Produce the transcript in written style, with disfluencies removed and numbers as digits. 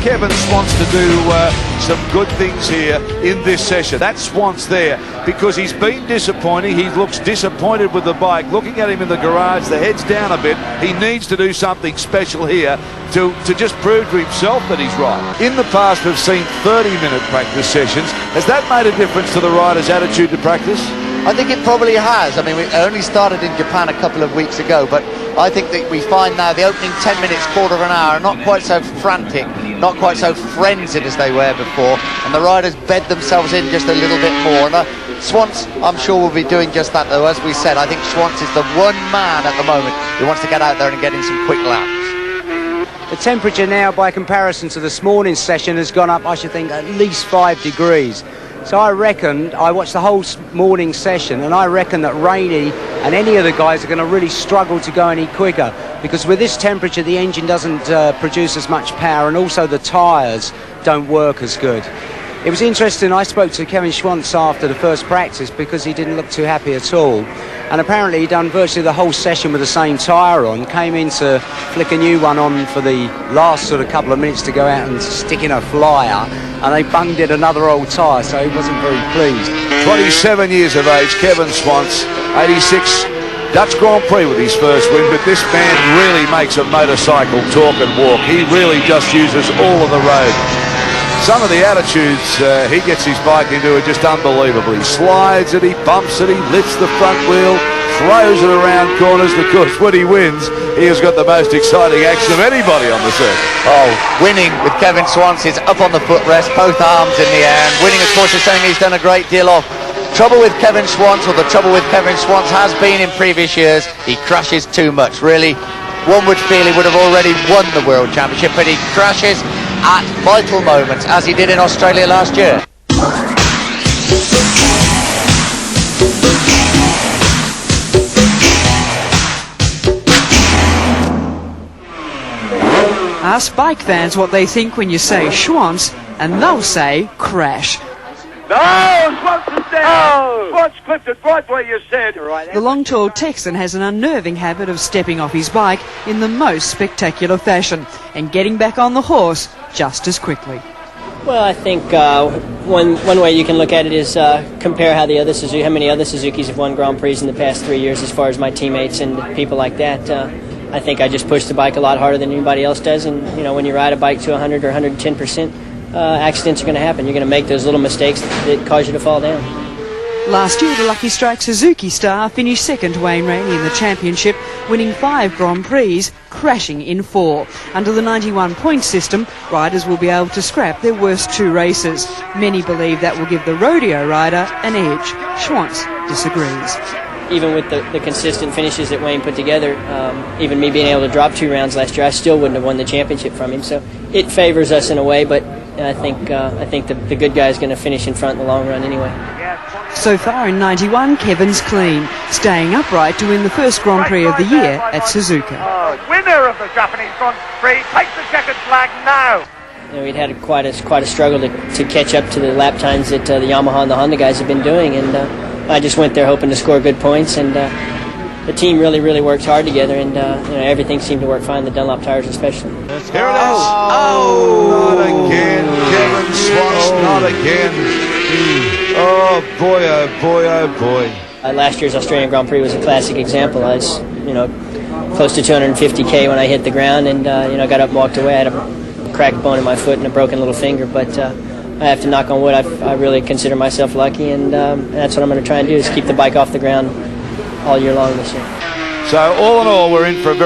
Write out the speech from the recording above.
Kevin Schwantz to do some good things here in this session. That's Schwantz there because he's been disappointing. He looks disappointed with the bike. Looking at him in the garage, the head's down a bit. He needs to do something special here to just prove to himself that he's right. In the past, we've seen 30-minute practice sessions. Has that made a difference to the rider's attitude to practice? I think it probably has. I mean, we only started in Japan a couple of weeks ago, but I think that we find now the opening 10 minutes, quarter of an hour, are not quite so frantic, not quite so frenzied as they were before, and the riders bed themselves in just a little bit more. And Schwantz, I'm sure, will be doing just that, though. As we said, I think Schwantz is the one man at the moment who wants to get out there and get in some quick laps. The temperature now, by comparison to this morning's session, has gone up, I should think, at least 5 degrees. So I reckon, I watched the whole morning session, and I reckon that Rainey and any of the guys are going to really struggle to go any quicker, because with this temperature the engine doesn't produce as much power, and also the tyres don't work as good. It was interesting, I spoke to Kevin Schwantz after the first practice because he didn't look too happy at all, and apparently he'd done virtually the whole session with the same tyre on, came in to flick a new one on for the last sort of couple of minutes to go out and stick in a flyer, and they bunged in another old tyre, so he wasn't very pleased. 27 years of age, Kevin Schwantz, 86 Dutch Grand Prix with his first win, but this man really makes a motorcycle talk and walk. He really just uses all of the road. Some of the attitudes he gets his bike into are just unbelievable. He slides it, he bumps it, he lifts the front wheel, throws it around corners. Of course, when he wins, he has got the most exciting action of anybody on the circuit. Oh, winning with Kevin Schwantz is up on the footrest, both arms in the air, and winning, of course, is something he's done a great deal of. Trouble with Kevin Schwantz, or the trouble with Kevin Schwantz has been in previous years, he crashes too much. Really, one would feel he would have already won the World Championship, but he crashes at vital moments, as he did in Australia last year. Ask bike fans what they think when you say Schwantz, and they'll say crash. No, Schwantz is down. Schwantz clipped it right where you said. The long-tall Texan has an unnerving habit of stepping off his bike in the most spectacular fashion and getting back on the horse just as quickly. Well, I think one way you can look at it is compare how many other Suzukis have won Grand Prix in the past 3 years as far as my teammates and people like that. I think I just push the bike a lot harder than anybody else does, and you know, when you ride a bike to 100 or 110%, accidents are going to happen. You're going to make those little mistakes that cause you to fall down. Last year, the Lucky Strike Suzuki star finished second to Wayne Rainey in the championship, winning 5 Grand Prix, crashing in 4. Under the 91-point system, riders will be able to scrap their worst 2 races. Many believe that will give the rodeo rider an edge. Schwantz disagrees. Even with the consistent finishes that Wayne put together, even me being able to drop 2 rounds last year, I still wouldn't have won the championship from him. So it favors us in a way, but I think the good guy is going to finish in front in the long run anyway. So far in 91, Kevin's clean, staying upright to win the first Grand Prix of the year at Suzuka. Winner of the Japanese Grand Prix, takes the checkered flag now. You know, we'd had quite a struggle to catch up to the lap times that the Yamaha and the Honda guys have been doing, and I just went there hoping to score good points, and the team really worked hard together, and you know, everything seemed to work fine, the Dunlop tires especially. Here it is. Oh, not again, Kevin Schwantz, not again. Oh boy, oh boy, oh boy. Last year's Australian Grand Prix was a classic example. I was, you know, close to 250k when I hit the ground, and you know, got up and walked away. I had a cracked bone in my foot and a broken little finger, but I have to knock on wood. I really consider myself lucky, and that's what I'm going to try and do, is keep the bike off the ground all year long this year. So all in all, we're in for a very